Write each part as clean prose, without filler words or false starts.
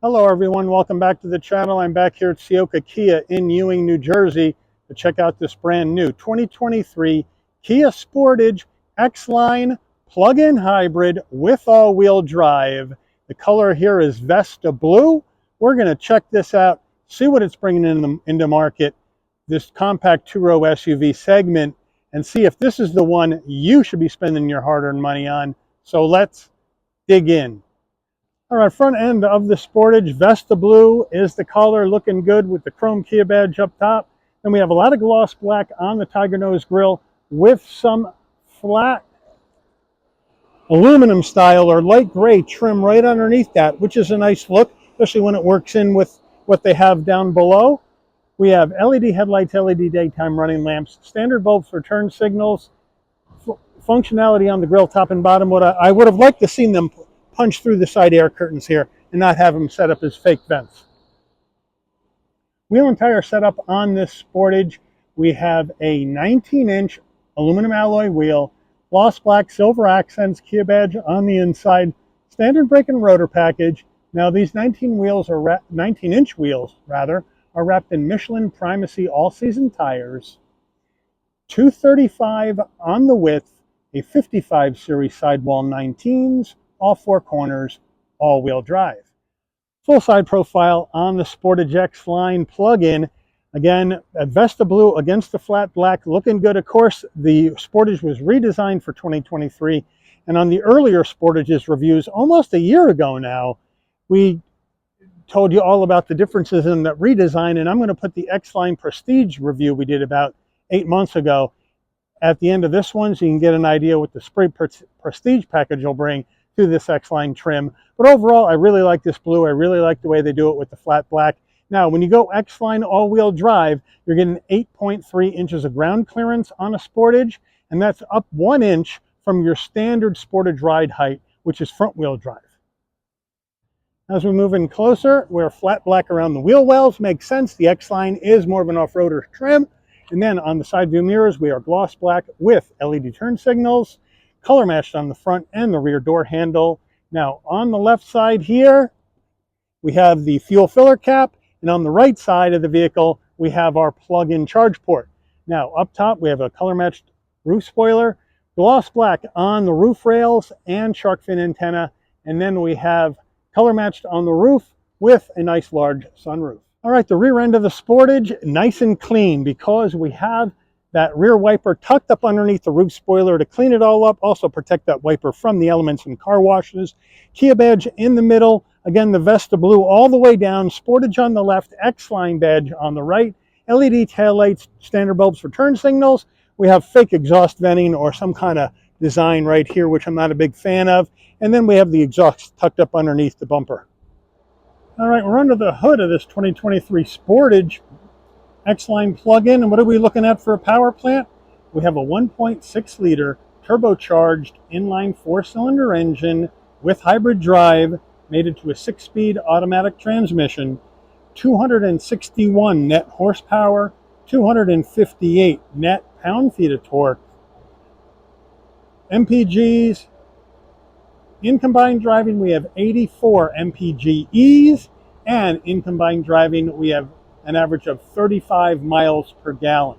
Hello everyone, welcome back to the channel. I'm back here at Ciocca Kia in Ewing, New Jersey to check out this brand new 2023 Kia Sportage XLine plug-in hybrid with all-wheel drive. The color here is Vesta Blue. We're going to check this out, see what it's bringing into market, this compact two-row SUV segment, and see if this is the one you should be spending your hard-earned money on. So let's dig in. All right, front end of the Sportage, Vesta Blue is the color, looking good with the chrome Kia badge up top. Then we have a lot of gloss black on the tiger nose grille with some flat aluminum style or light gray trim right underneath that, which is a nice look, especially when it works in with what they have down below. We have LED headlights, LED daytime running lamps, standard bulbs for turn signals, functionality on the grille top and bottom. What I would have liked to seen them punch through the side air curtains here and not have them set up as fake vents. Wheel and tire setup on this Sportage. We have a 19-inch aluminum alloy wheel, gloss black, silver accents, Kia badge on the inside, standard brake and rotor package. Now these 19-inch wheels are wrapped in Michelin Primacy all-season tires, 235 on the width, a 55 series sidewall 19s, all four corners, all-wheel drive. Full side profile on the Sportage XLine plug-in. Again, a Vesta Blue against the flat black, looking good. Of course, the Sportage was redesigned for 2023, and on the earlier Sportage's reviews, almost a year ago now, we told you all about the differences in that redesign, and I'm going to put the XLine Prestige review we did about 8 months ago at the end of this one, so you can get an idea what the Prestige package will bring to this XLine trim. But overall, I really like this blue. I really like the way they do it with the flat black. Now, when you go XLine all-wheel drive, you're getting 8.3 inches of ground clearance on a Sportage, and that's up 1 inch from your standard Sportage ride height, which is front-wheel drive. As we move in closer, we're flat black around the wheel wells. Makes sense. The XLine is more of an off-roader trim. And then on the side view mirrors, we are gloss black with LED turn signals, color matched on the front and the rear door handle. Now on the left side here, we have the fuel filler cap, and on the right side of the vehicle, we have our plug-in charge port. Now up top, we have a color matched roof spoiler, gloss black on the roof rails and shark fin antenna, and then we have color matched on the roof with a nice large sunroof. All right, the rear end of the Sportage, nice and clean because we have that rear wiper tucked up underneath the roof spoiler to clean it all up, also protect that wiper from the elements and car washes. Kia badge in the middle, again the Vesta Blue all the way down, Sportage on the left, XLine badge on the right, LED taillights, standard bulbs for turn signals. We have fake exhaust venting or some kind of design right here, which I'm not a big fan of. And then we have the exhaust tucked up underneath the bumper. All right, we're under the hood of this 2023 Sportage XLine plug-in, and what are we looking at for a power plant? We have a 1.6 liter turbocharged inline 4-cylinder engine with hybrid drive, mated to a 6-speed automatic transmission, 261 net horsepower, 258 net pound-feet of torque. MPGs, in combined driving, we have 84 MPGEs, and in combined driving, we have an average of 35 miles per gallon.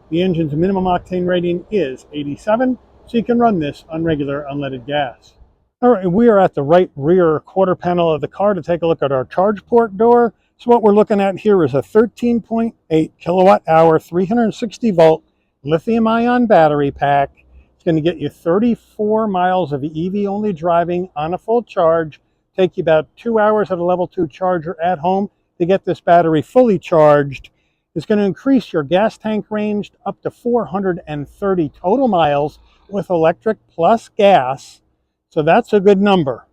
The engine's minimum octane rating is 87, so you can run this on regular unleaded gas. All right, we are at the right rear quarter panel of the car to take a look at our charge port door. So what we're looking at here is a 13.8 kilowatt hour, 360 volt lithium ion battery pack. It's going to get you 34 miles of EV only driving on a full charge, take you about 2 hours at a level 2 charger at home to get this battery fully charged. It's going to increase your gas tank range up to 430 total miles with electric plus gas. So that's a good number.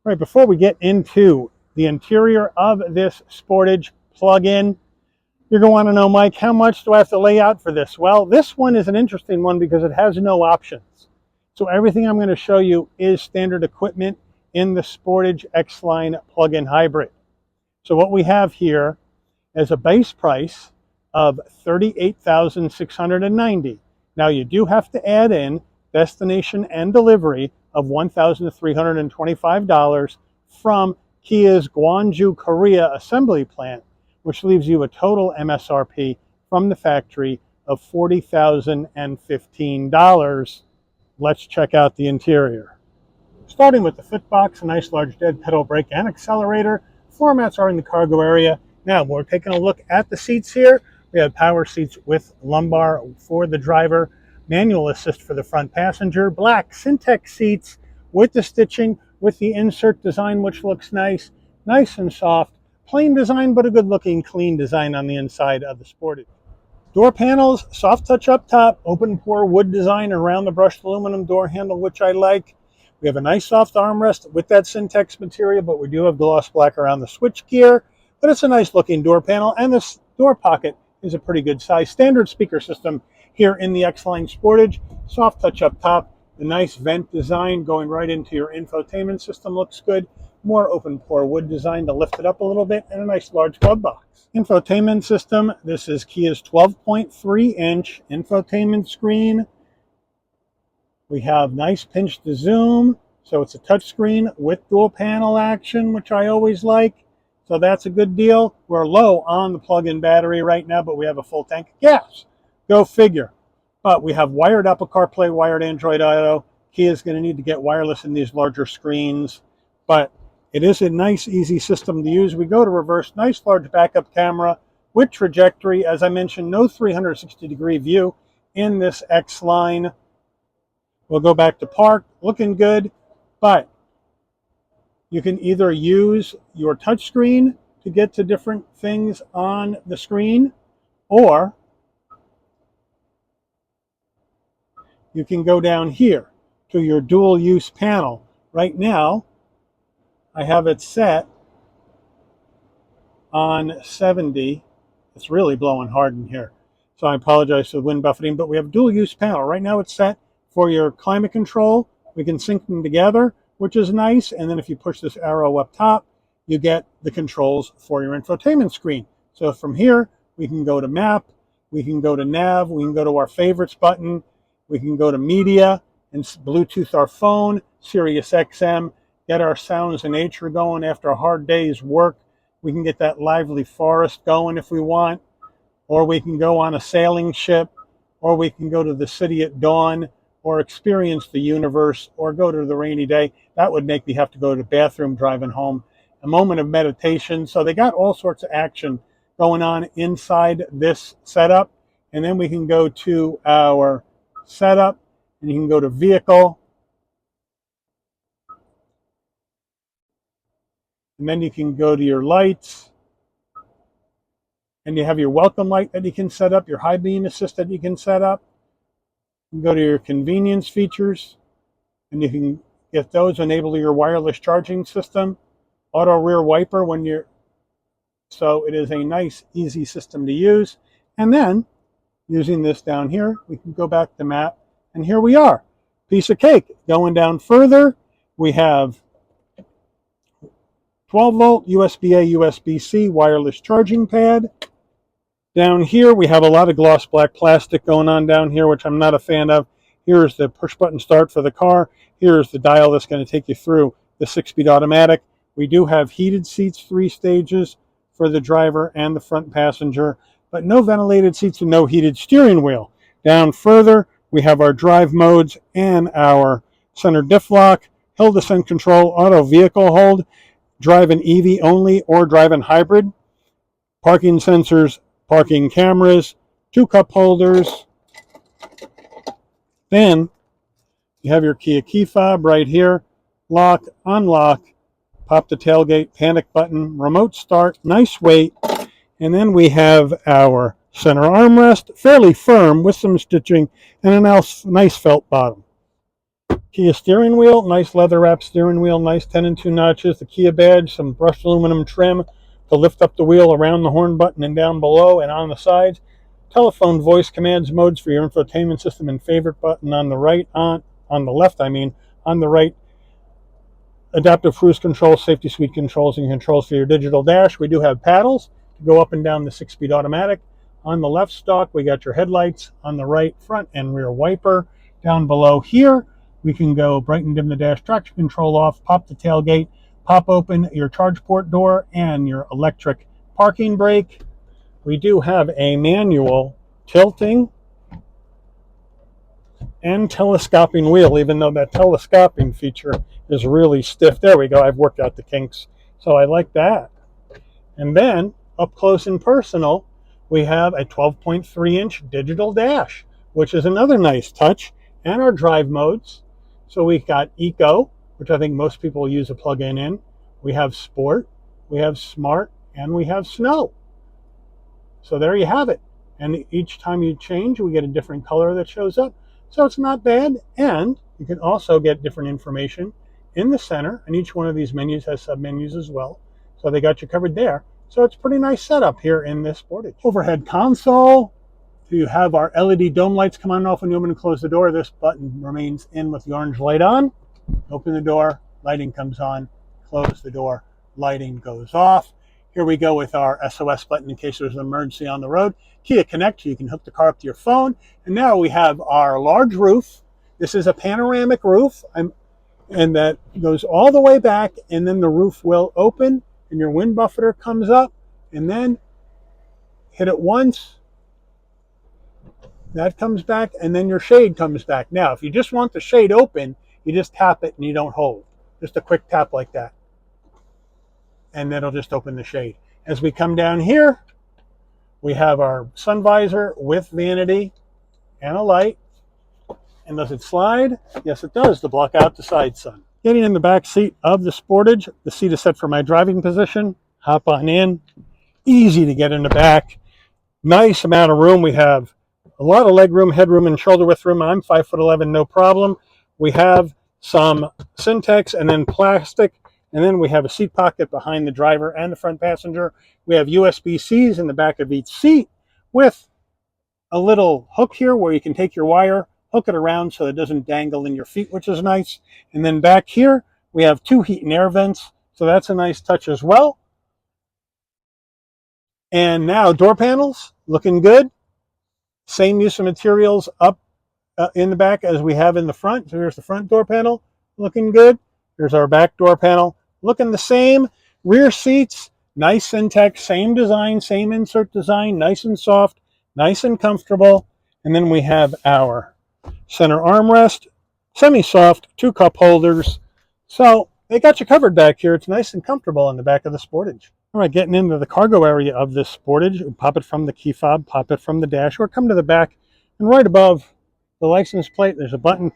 All right, before we get into the interior of this Sportage plug-in, you're going to want to know, Mike, how much do I have to lay out for this? Well, this one is an interesting one because it has no options. So everything I'm going to show you is standard equipment in the Sportage XLine plug-in hybrid. So what we have here is a base price of $38,690. Now you do have to add in destination and delivery of $1,325 from Kia's Gwangju, Korea assembly plant, which leaves you a total MSRP from the factory of $40,015. Let's check out the interior. Starting with the footbox, a nice large dead pedal brake and accelerator. Floor mats are in the cargo area. Now we're taking a look at the seats here. We have power seats with lumbar for the driver, manual assist for the front passenger, black Syntex seats with the stitching, with the insert design, which looks nice and soft. Plain design, but a good looking, clean design on the inside of the Sportage. Door panels, soft touch up top, open pore wood design around the brushed aluminum door handle, which I like. We have a nice soft armrest with that Syntex material, but we do have gloss black around the switch gear. But it's a nice looking door panel, and this door pocket is a pretty good size. Standard speaker system here in the XLine Sportage. Soft touch up top, the nice vent design going right into your infotainment system looks good. More open pore wood design to lift it up a little bit, and a nice large glove box. Infotainment system, this is Kia's 12.3-inch infotainment screen. We have nice pinch to zoom, so it's a touch screen with dual panel action, which I always like. So that's a good deal. We're low on the plug-in battery right now, but we have a full tank of gas. Go figure. But we have wired Apple CarPlay, wired Android Auto. Kia's going to need to get wireless in these larger screens, but it is a nice, easy system to use. We go to reverse, nice large backup camera with trajectory. As I mentioned, no 360-degree view in this XLine. We'll go back to park, looking good, but you can either use your touchscreen to get to different things on the screen, or you can go down here to your dual use panel. Right now, I have it set on 70. It's really blowing hard in here, so I apologize for the wind buffeting, but we have a dual use panel. Right now it's set for your climate control. We can sync them together, which is nice. And then if you push this arrow up top, you get the controls for your infotainment screen. So from here, we can go to map, we can go to nav, we can go to our favorites button, we can go to media and Bluetooth our phone, Sirius XM, get our sounds and nature going after a hard day's work. We can get that lively forest going if we want, or we can go on a sailing ship, or we can go to the city at dawn, or experience the universe, or go to the rainy day. That would make me have to go to the bathroom driving home. A moment of meditation. So they got all sorts of action going on inside this setup. And then we can go to our setup, and you can go to vehicle. And then you can go to your lights. And you have your welcome light that you can set up, your high beam assist that you can set up. You can go to your convenience features, and you can get those, enable your wireless charging system, auto rear wiper when you're, so it is a nice, easy system to use. And then using this down here, we can go back to map, and here we are. Piece of cake. Going down further, we have 12-volt USB-A, USB-C wireless charging pad. Down here, we have a lot of gloss black plastic going on down here, which I'm not a fan of. Here's the push-button start for the car. Here's the dial that's going to take you through the 6-speed automatic. We do have heated seats, 3 stages for the driver and the front passenger, but no ventilated seats and no heated steering wheel. Down further, we have our drive modes and our center diff lock, hill descent control, auto vehicle hold, drive an EV only or drive in hybrid, parking sensors, parking cameras, 2 cup holders. Then you have your Kia key fob right here, lock, unlock, pop the tailgate, panic button, remote start, nice weight. And then we have our center armrest, fairly firm with some stitching, and a nice felt bottom. Kia steering wheel, nice leather wrap steering wheel, nice 10 and 2 notches, the Kia badge, some brushed aluminum trim to lift up the wheel around the horn button and down below and on the sides. Telephone voice commands modes for your infotainment system and favorite button on the right, on the left, on the right. Adaptive cruise control, safety suite controls, and controls for your digital dash. We do have paddles to go up and down the 6-speed automatic. On the left stalk, we got your headlights. On the right, front and rear wiper. Down below here, we can go brighten, dim the dash, traction control off, pop the tailgate, pop open your charge port door and your electric parking brake. We do have a manual tilting and telescoping wheel, even though that telescoping feature is really stiff. There we go. I've worked out the kinks, so I like that. And then up close and personal, we have a 12.3-inch digital dash, which is another nice touch, and our drive modes. So we've got Eco, which I think most people use a plug-in in. We have Sport, we have Smart, and we have Snow. So there you have it. And each time you change, we get a different color that shows up. So it's not bad. And you can also get different information in the center. And each one of these menus has sub-menus as well. So they got you covered there. So it's a pretty nice setup here in this Sportage. Overhead console. So you have our LED dome lights come on and off when you open and close the door. This button remains in with the orange light on. Open the door, lighting comes on. Close the door, lighting goes off. Here we go with our SOS button in case there's an emergency on the road. Kia Connect, you can hook the car up to your phone. And now we have our large roof. This is a panoramic roof, and that goes all the way back, and then the roof will open, and your wind buffeter comes up, and then hit it once. That comes back, and then your shade comes back. Now, if you just want the shade open, you just tap it and you don't hold. Just a quick tap like that. And that'll just open the shade. As we come down here, we have our sun visor with vanity and a light. And does it slide? Yes, it does, to block out the side sun. Getting in the back seat of the Sportage, the seat is set for my driving position. Hop on in. Easy to get in the back. Nice amount of room. We have a lot of leg room, headroom, and shoulder width room. I'm 5'11", no problem. We have some Syntex and then plastic. And then we have a seat pocket behind the driver and the front passenger. We have USB-Cs in the back of each seat with a little hook here where you can take your wire, hook it around so it doesn't dangle in your feet, which is nice. And then back here, we have 2 heat and air vents. So that's a nice touch as well. And now door panels, looking good. Same use of materials up in the back as we have in the front. So here's the front door panel, looking good. Here's our back door panel, looking the same. Rear seats, nice Syntex, same design, same insert design, nice and soft, nice and comfortable. And then we have our center armrest, semi-soft, 2 cup holders. So they got you covered back here. It's nice and comfortable in the back of the Sportage. All right, getting into the cargo area of this Sportage, pop it from the key fob, pop it from the dash, or come to the back, and right above the license plate, there's a button.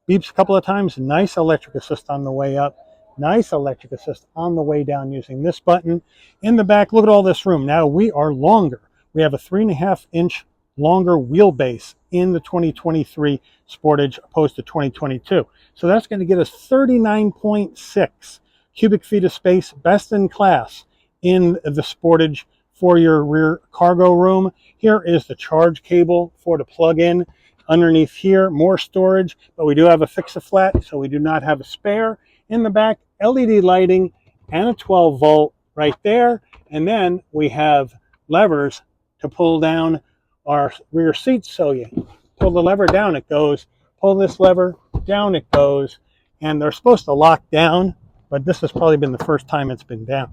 Beeps a couple of times. Nice electric assist on the way up. Nice electric assist on the way down using this button. In the back, look at all this room. Now we are longer. We have a 3.5-inch longer wheelbase in the 2023 Sportage opposed to 2022. So that's going to get us 39.6 cubic feet of space, best in class in the Sportage for your rear cargo room. Here is the charge cable for the plug-in. Underneath here, more storage, but we do have a fix-a-flat, so we do not have a spare. In the back, LED lighting and a 12-volt right there. And then we have levers to pull down our rear seats. So you pull the lever down, it goes. Pull this lever, down it goes. And they're supposed to lock down, but this has probably been the first time it's been down.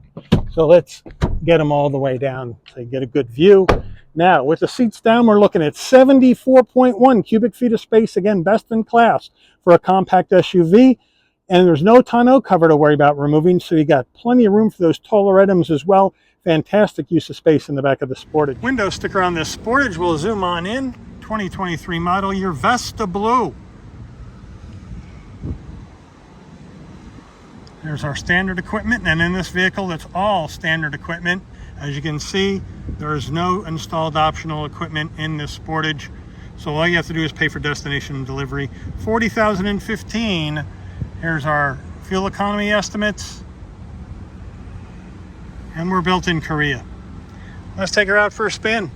So let's get them all the way down so you get a good view. Now, with the seats down, we're looking at 74.1 cubic feet of space. Again, best in class for a compact SUV. And there's no tonneau cover to worry about removing, so you got plenty of room for those taller items as well. Fantastic use of space in the back of the Sportage. Window sticker on this Sportage, we'll zoom on in. 2023 model year, Vesta Blue. There's our standard equipment, and in this vehicle, it's all standard equipment. As you can see, there's no installed optional equipment in this Sportage. So all you have to do is pay for destination delivery. 40,015. Here's our fuel economy estimates. And we're built in Korea. Let's take her out for a spin.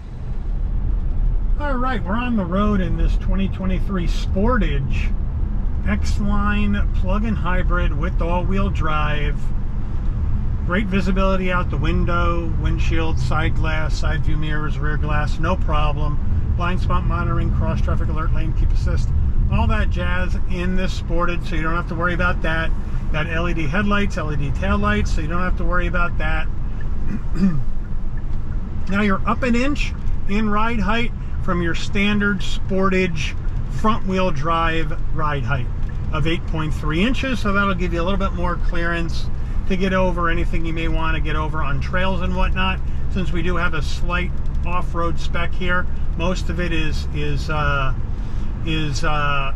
All right, we're on the road in this 2023 Sportage XLine plug-in hybrid with all-wheel drive. Great visibility out the window, windshield, side glass, side view mirrors, rear glass, no problem. Blind spot monitoring, cross traffic alert, lane keep assist, all that jazz in this Sportage, so you don't have to worry about that. Got LED headlights, LED taillights, so you don't have to worry about that. Now you're up an inch in ride height from your standard Sportage front-wheel drive ride height of 8.3 inches, so that'll give you a little bit more clearance to get over anything you may want to get over on trails and whatnot. Since we do have a slight off-road spec here, most of it is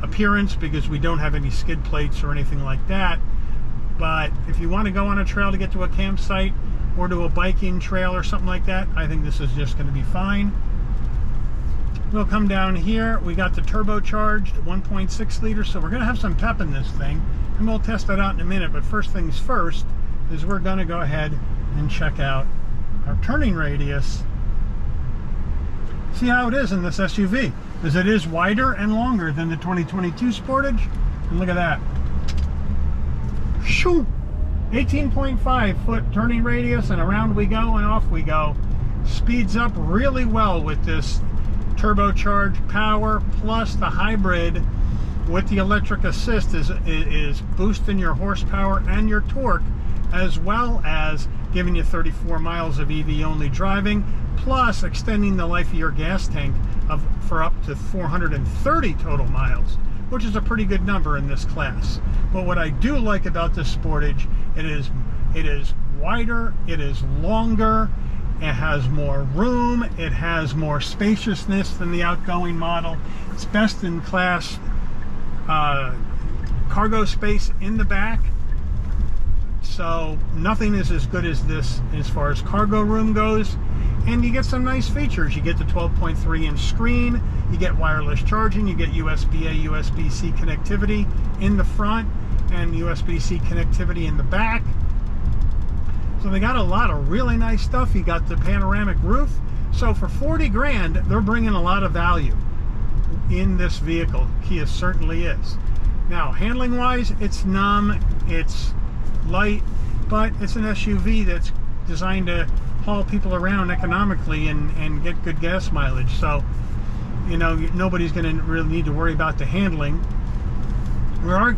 appearance, because we don't have any skid plates or anything like that. But if you want to go on a trail to get to a campsite or to a biking trail or something like that, I think this is just going to be fine. We'll come down here. We got the turbocharged 1.6 liter, so we're going to have some pep in this thing, and we'll test that out in a minute. But first things first is we're going to go ahead and check out our turning radius. See how it is in this SUV, because it is wider and longer than the 2022 Sportage. And look at that. Shoo! 18.5 foot turning radius, and around we go and off we go. Speeds up really well with this turbocharged power, plus the hybrid with the electric assist is boosting your horsepower and your torque, as well as giving you 34 miles of EV only driving, plus extending the life of your gas tank for up to 430 total miles, which is a pretty good number in this class. But what I do like about this Sportage, it is wider, it is longer, it has more room, it has more spaciousness than the outgoing model. It's best in class cargo space in the back. So nothing is as good as this as far as cargo room goes. And you get some nice features. You get the 12.3 inch screen, you get wireless charging, you get USB-A, USB-C connectivity in the front, and USB-C connectivity in the back. So they got a lot of really nice stuff. You got the panoramic roof. So for 40 grand, they're bringing a lot of value in this vehicle. Kia certainly is. Now, handling wise, it's numb, it's light, but it's an SUV that's designed to haul people around economically and get good gas mileage. So, you know, nobody's going to really need to worry about the handling.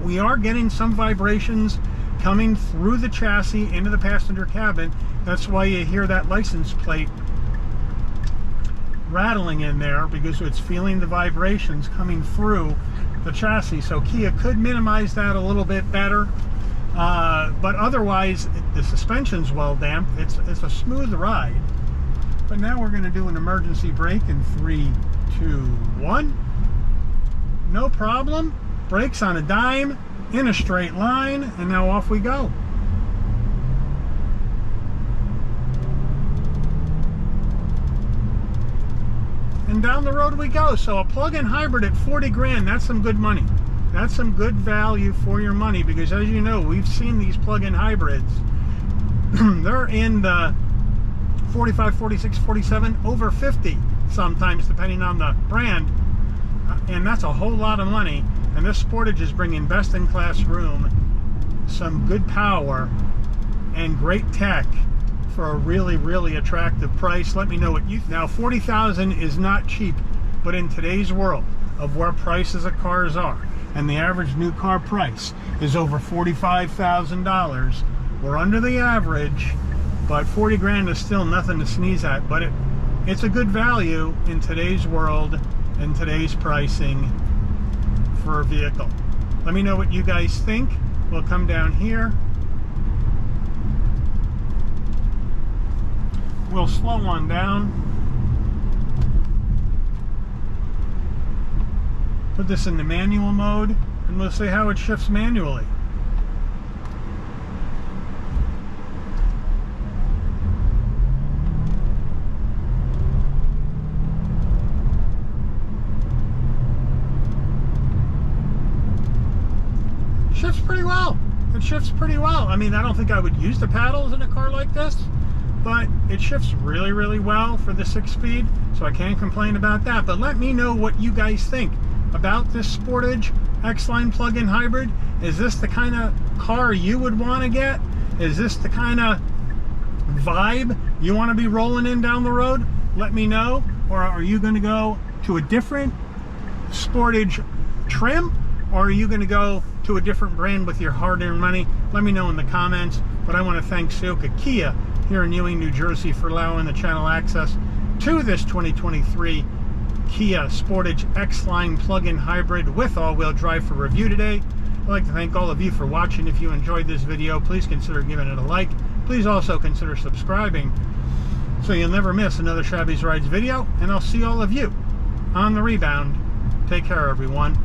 We are getting some vibrations coming through the chassis into the passenger cabin. That's why you hear that license plate rattling in there, because it's feeling the vibrations coming through the chassis. So Kia could minimize that a little bit better, but otherwise the suspension's well damped. It's a smooth ride. But now we're going to do an emergency brake in 3, 2, 1. No problem. Brakes on a dime, in a straight line, and now off we go. And down the road we go. So a plug-in hybrid at 40 grand, that's some good money. That's some good value for your money, because as you know, we've seen these plug-in hybrids. They're in the 45, 46, 47, over 50 sometimes, depending on the brand. And that's a whole lot of money. And this Sportage is bringing best-in-class room, some good power, and great tech for a really, really attractive price. Let me know what you think. Now, $40,000 is not cheap, but in today's world of where prices of cars are, and the average new car price is over $45,000, we're under the average, but 40 grand is still nothing to sneeze at. But it's a good value in today's world and today's pricing for a vehicle. Let me know what you guys think. We'll come down here. We'll slow on down. Put this in the manual mode, and we'll see how it shifts manually. Shifts pretty well. It shifts pretty well. I mean, I don't think I would use the paddles in a car like this, but it shifts really, really well for the 6-speed, so I can't complain about that. But let me know what you guys think about this Sportage XLine plug-in hybrid. Is this the kind of car you would want to get? Is this the kind of vibe you want to be rolling in down the road? Let me know. Or are you going to go to a different Sportage trim? Or are you going to go to a different brand with your hard-earned money? Let me know in the comments. But I want to thank Ciocca Kia here in Ewing, New Jersey for allowing the channel access to this 2023 Kia Sportage XLine plug-in hybrid with all-wheel drive for review today. I'd like to thank all of you for watching. If you enjoyed this video, please consider giving it a like. Please also consider subscribing so you'll never miss another Shabby's Rides video. And I'll see all of you on the rebound. Take care, everyone.